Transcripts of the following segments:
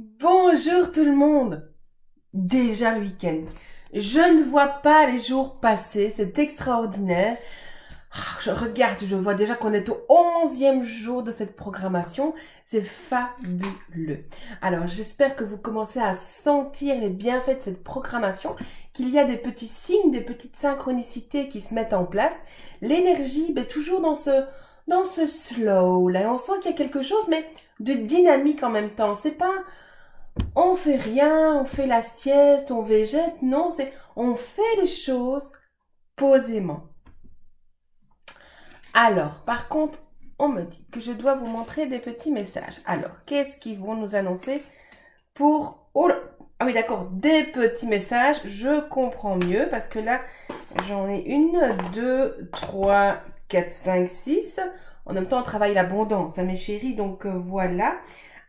Bonjour tout le monde. Déjà le week-end. Je ne vois pas les jours passer, c'est extraordinaire. Je regarde, je vois déjà qu'on est au 11e jour de cette programmation. C'est fabuleux. Alors j'espère que vous commencez à sentir les bienfaits de cette programmation, qu'il y a des petits signes, des petites synchronicités qui se mettent en place. L'énergie, toujours dans ce slow là. Et on sent qu'il y a quelque chose, mais de dynamique en même temps. C'est pas on fait rien, on fait la sieste, on végète. Non, c'est on fait les choses posément. Alors, par contre, on me dit que je dois vous montrer des petits messages. Alors, qu'est-ce qu'ils vont nous annoncer pour... Oh là. Ah oui, d'accord, des petits messages. Je comprends mieux parce que là, j'en ai une, deux, trois, quatre, cinq, six. En même temps, on travaille l'abondance, hein, mes chéris. Donc, voilà.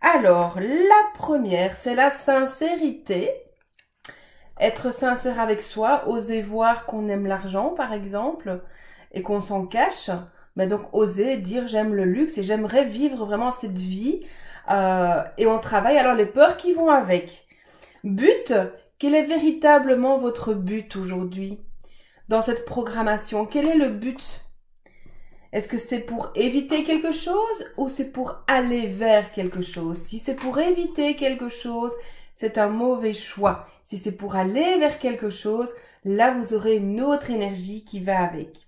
Alors, la première, c'est la sincérité. Être sincère avec soi, oser voir qu'on aime l'argent, par exemple, et qu'on s'en cache. Mais donc, oser dire j'aime le luxe et j'aimerais vivre vraiment cette vie. Et on travaille alors les peurs qui vont avec. But, quel est véritablement votre but aujourd'hui dans cette programmation? Quel est le but? Est-ce que c'est pour éviter quelque chose ou c'est pour aller vers quelque chose? Si c'est pour éviter quelque chose, c'est un mauvais choix. Si c'est pour aller vers quelque chose, là vous aurez une autre énergie qui va avec.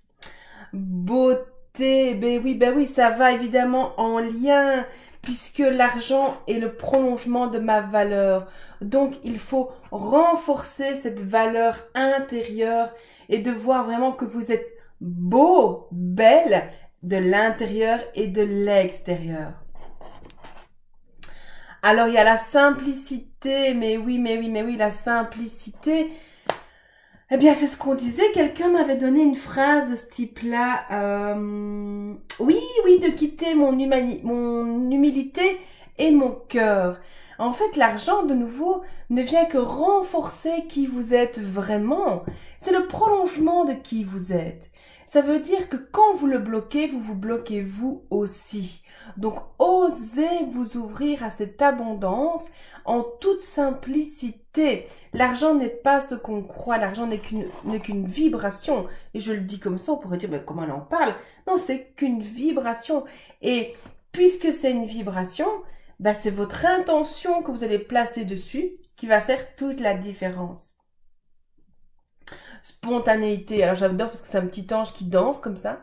Beauté, ben oui, ça va évidemment en lien puisque l'argent est le prolongement de ma valeur. Donc il faut renforcer cette valeur intérieure et de voir vraiment que vous êtes beau, belle de l'intérieur et de l'extérieur. Alors il y a la simplicité, mais oui, la simplicité. Eh bien, c'est ce qu'on disait. Quelqu'un m'avait donné une phrase de ce type-là. Oui, de quitter mon humilité et mon cœur. En fait, l'argent, de nouveau, ne vient que renforcer qui vous êtes vraiment. C'est le prolongement de qui vous êtes. Ça veut dire que quand vous le bloquez, vous vous bloquez vous aussi. Donc, osez vous ouvrir à cette abondance en toute simplicité. L'argent n'est pas ce qu'on croit, l'argent n'est qu'une vibration. Et je le dis comme ça, on pourrait dire, mais comment elle en parle? Non, c'est qu'une vibration. Et puisque c'est une vibration, c'est votre intention que vous allez placer dessus qui va faire toute la différence. Spontanéité, alors j'adore parce que c'est un petit ange qui danse comme ça.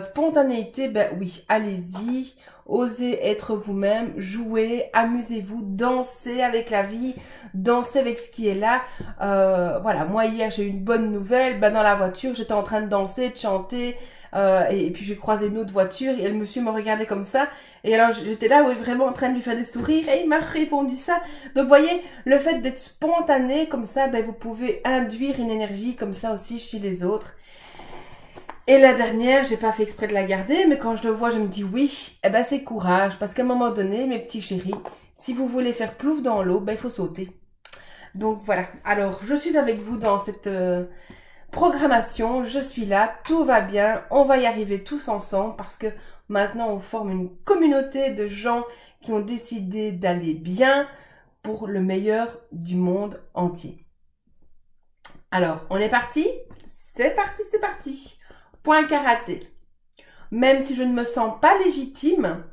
Spontanéité, oui, allez-y. Osez être vous-même, jouez, amusez-vous, dansez avec la vie, dansez avec ce qui est là. Voilà, moi hier j'ai eu une bonne nouvelle, dans la voiture j'étais en train de danser, de chanter, et puis j'ai croisé une autre voiture et le monsieur me regardait comme ça. Et alors j'étais là, oui, vraiment en train de lui faire des sourires et il m'a répondu ça. Donc vous voyez, le fait d'être spontané comme ça, vous pouvez induire une énergie comme ça aussi chez les autres. Et la dernière, j'ai pas fait exprès de la garder, mais quand je le vois, je me dis oui, c'est courage, parce qu'à un moment donné, mes petits chéris, si vous voulez faire plouf dans l'eau, il faut sauter. Donc voilà, alors je suis avec vous dans cette programmation, je suis là, tout va bien, on va y arriver tous ensemble, parce que maintenant on forme une communauté de gens qui ont décidé d'aller bien pour le meilleur du monde entier. Alors, on est parti? C'est parti, c'est parti. Point karaté. Même si je ne me sens pas légitime,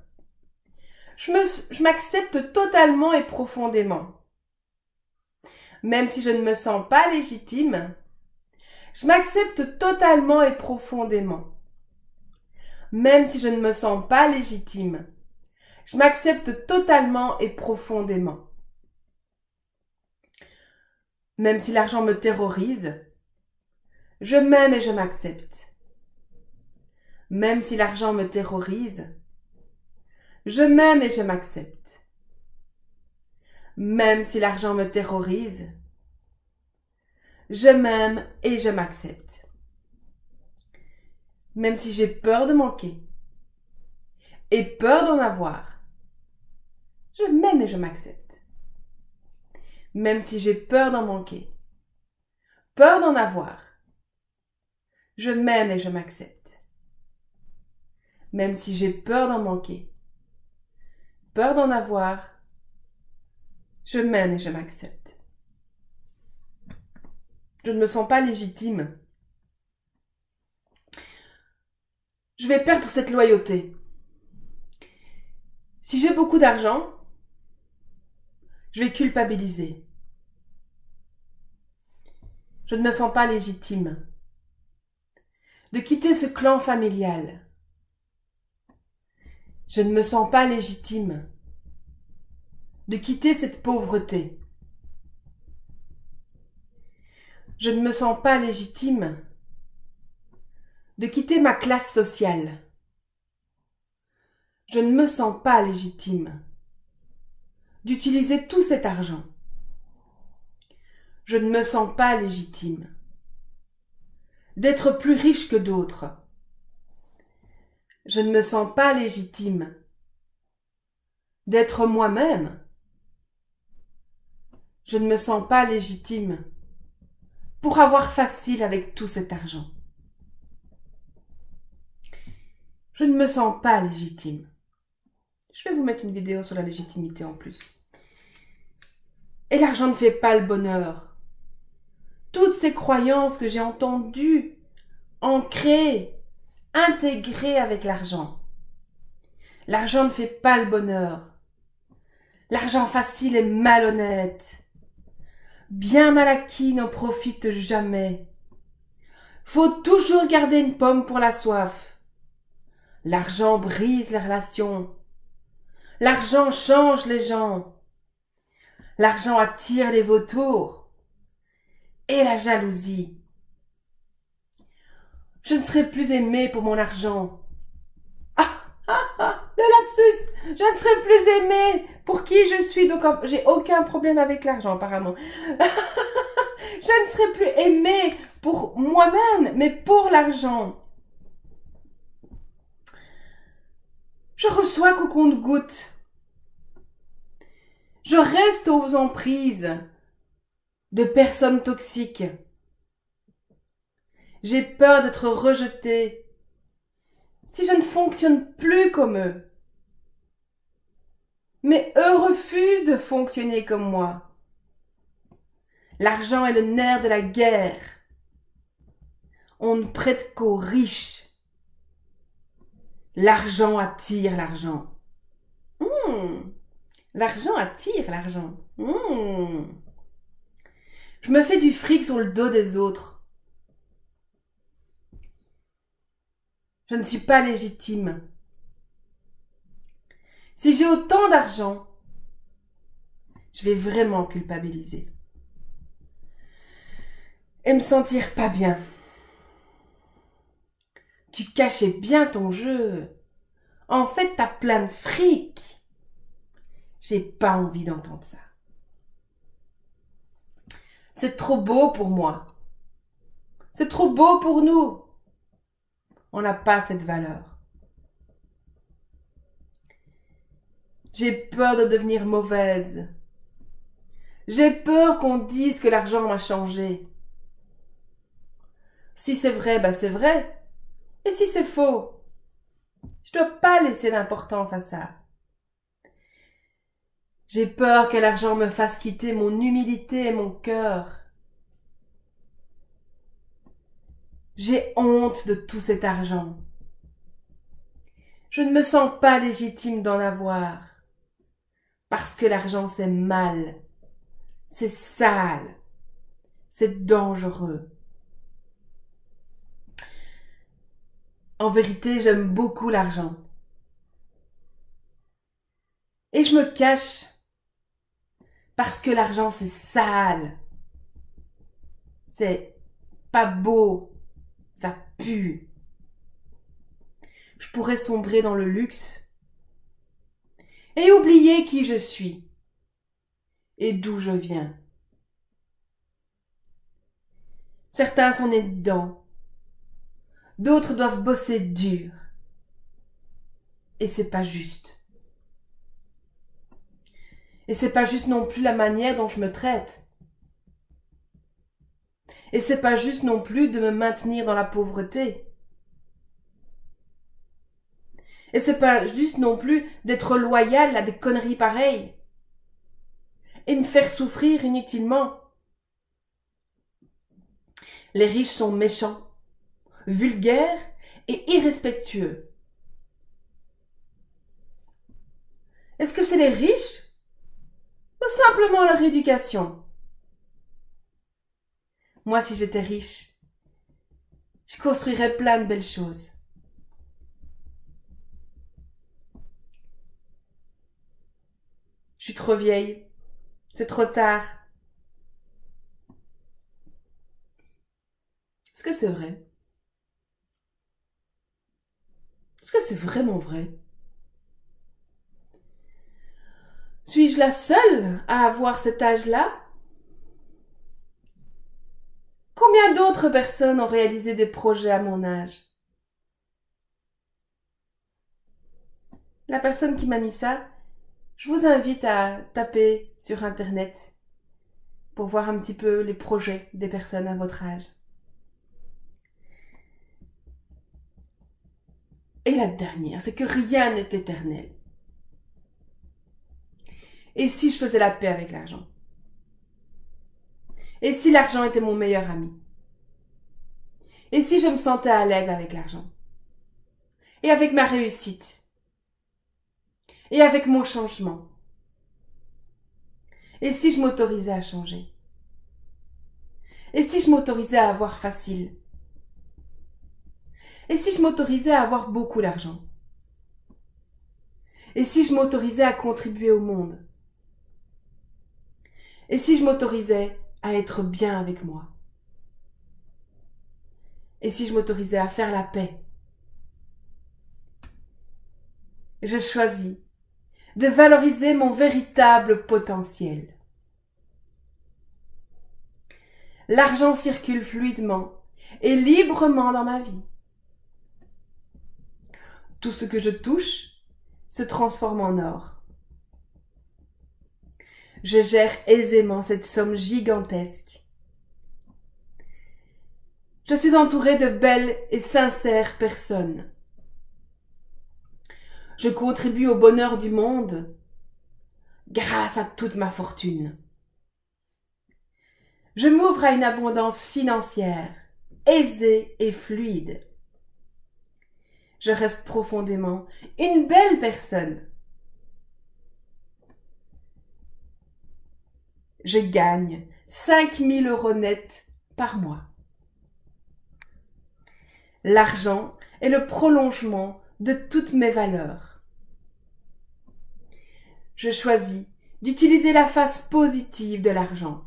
je m'accepte totalement et profondément. Même si je ne me sens pas légitime, je m'accepte totalement et profondément. Même si je ne me sens pas légitime, je m'accepte totalement et profondément. Même si l'argent me terrorise, je m'aime et je m'accepte. Même si l'argent me terrorise, je m'aime et je m'accepte. Même si l'argent me terrorise, je m'aime et je m'accepte. Même si j'ai peur de manquer et peur d'en avoir, je m'aime et je m'accepte. Même si j'ai peur d'en manquer, peur d'en avoir, je m'aime et je m'accepte. Même si j'ai peur d'en manquer, peur d'en avoir, Je m'aime et je m'accepte. Je ne me sens pas légitime. Je vais perdre cette loyauté. Si j'ai beaucoup d'argent, je vais culpabiliser. Je ne me sens pas légitime de quitter ce clan familial. Je ne me sens pas légitime de quitter cette pauvreté. Je ne me sens pas légitime de quitter ma classe sociale. Je ne me sens pas légitime d'utiliser tout cet argent. Je ne me sens pas légitime d'être plus riche que d'autres. Je ne me sens pas légitime d'être moi-même. Je ne me sens pas légitime pour avoir facile avec tout cet argent. Je ne me sens pas légitime. Je vais vous mettre une vidéo sur la légitimité en plus. Et l'argent ne fait pas le bonheur. Toutes ces croyances que j'ai entendues, ancrées, intégrées avec l'argent. L'argent ne fait pas le bonheur. L'argent facile est malhonnête. Bien mal acquis n'en profite jamais. Faut toujours garder une pomme pour la soif. L'argent brise les relations. L'argent change les gens. L'argent attire les vautours et la jalousie. Je ne serai plus aimée pour mon argent. Le lapsus. Je ne serai plus aimée pour qui je suis. Donc, j'ai aucun problème avec l'argent, apparemment. Je ne serai plus aimée pour moi-même, mais pour l'argent. Je reçois qu'au compte-gouttes. Je reste aux emprises de personnes toxiques. J'ai peur d'être rejetée si je ne fonctionne plus comme eux. Mais eux refusent de fonctionner comme moi. L'argent est le nerf de la guerre. On ne prête qu'aux riches. L'argent attire l'argent. L'argent attire l'argent. Je me fais du fric sur le dos des autres. Je ne suis pas légitime. Si j'ai autant d'argent, je vais vraiment culpabiliser. Et me sentir pas bien. Tu cachais bien ton jeu. En fait, t'as plein de fric. J'ai pas envie d'entendre ça. C'est trop beau pour moi. C'est trop beau pour nous. On n'a pas cette valeur. J'ai peur de devenir mauvaise. J'ai peur qu'on dise que l'argent m'a changé. Si c'est vrai, ben c'est vrai. Et si c'est faux, je ne dois pas laisser d'importance à ça. J'ai peur que l'argent me fasse quitter mon humilité et mon cœur. J'ai honte de tout cet argent. Je ne me sens pas légitime d'en avoir. Parce que l'argent, c'est mal. C'est sale. C'est dangereux. En vérité, j'aime beaucoup l'argent. Et je me cache parce que l'argent, c'est sale. C'est pas beau. Ça pue. Je pourrais sombrer dans le luxe et oublier qui je suis et d'où je viens. Certains sont nés dedans. D'autres doivent bosser dur. Et c'est pas juste. Et c'est pas juste non plus la manière dont je me traite. Et c'est pas juste non plus de me maintenir dans la pauvreté. Et c'est pas juste non plus d'être loyal à des conneries pareilles. et me faire souffrir inutilement. Les riches sont méchants, vulgaires et irrespectueux. Est-ce que c'est les riches ou simplement leur éducation? Moi, si j'étais riche, je construirais plein de belles choses. Je suis trop vieille. C'est trop tard. Est-ce que c'est vrai? Est-ce que c'est vraiment vrai? Suis-je la seule à avoir cet âge-là? Combien d'autres personnes ont réalisé des projets à mon âge? La personne qui m'a mis ça, je vous invite à taper sur Internet pour voir un petit peu les projets des personnes à votre âge. Et la dernière, c'est que rien n'est éternel. Et si je faisais la paix avec l'argent? Et si l'argent était mon meilleur ami? Et si je me sentais à l'aise avec l'argent? Et avec ma réussite? Et avec mon changement? Et si je m'autorisais à changer? Et si je m'autorisais à avoir facile? Et si je m'autorisais à avoir beaucoup d'argent? Et si je m'autorisais à contribuer au monde? Et si je m'autorisais à être bien avec moi? Et si je m'autorisais à faire la paix? Je choisis de valoriser mon véritable potentiel. L'argent circule fluidement et librement dans ma vie. Tout ce que je touche se transforme en or. Je gère aisément cette somme gigantesque. Je suis entourée de belles et sincères personnes. Je contribue au bonheur du monde grâce à toute ma fortune. Je m'ouvre à une abondance financière, aisée et fluide. Je reste profondément une belle personne. Je gagne 5 000 € net par mois. L'argent est le prolongement de toutes mes valeurs. Je choisis d'utiliser la face positive de l'argent.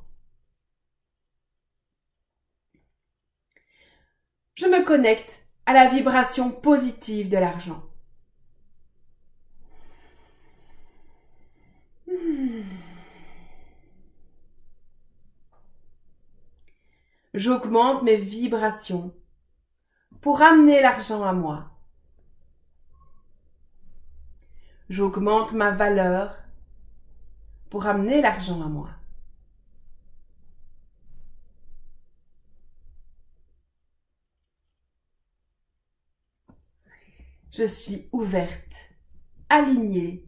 Je me connecte à la vibration positive de l'argent. J'augmente mes vibrations pour amener l'argent à moi. J'augmente ma valeur pour amener l'argent à moi. Je suis ouverte, alignée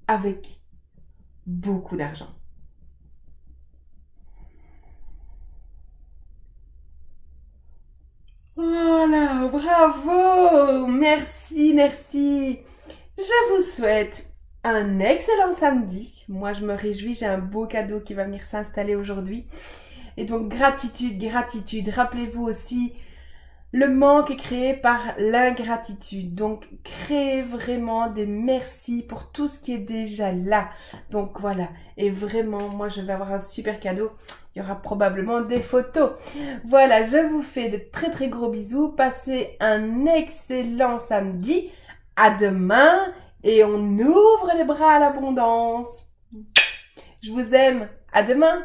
avec beaucoup d'argent. Voilà, bravo! Merci, merci. Je vous souhaite un excellent samedi. Moi, je me réjouis, j'ai un beau cadeau qui va venir s'installer aujourd'hui. Et donc, gratitude, gratitude. Rappelez-vous aussi, le manque est créé par l'ingratitude. Donc, créez vraiment des merci pour tout ce qui est déjà là. Donc, voilà. Et vraiment, moi, je vais avoir un super cadeau. Il y aura probablement des photos. Voilà, je vous fais de très, très gros bisous. Passez un excellent samedi. À demain. Et on ouvre les bras à l'abondance. Je vous aime. À demain.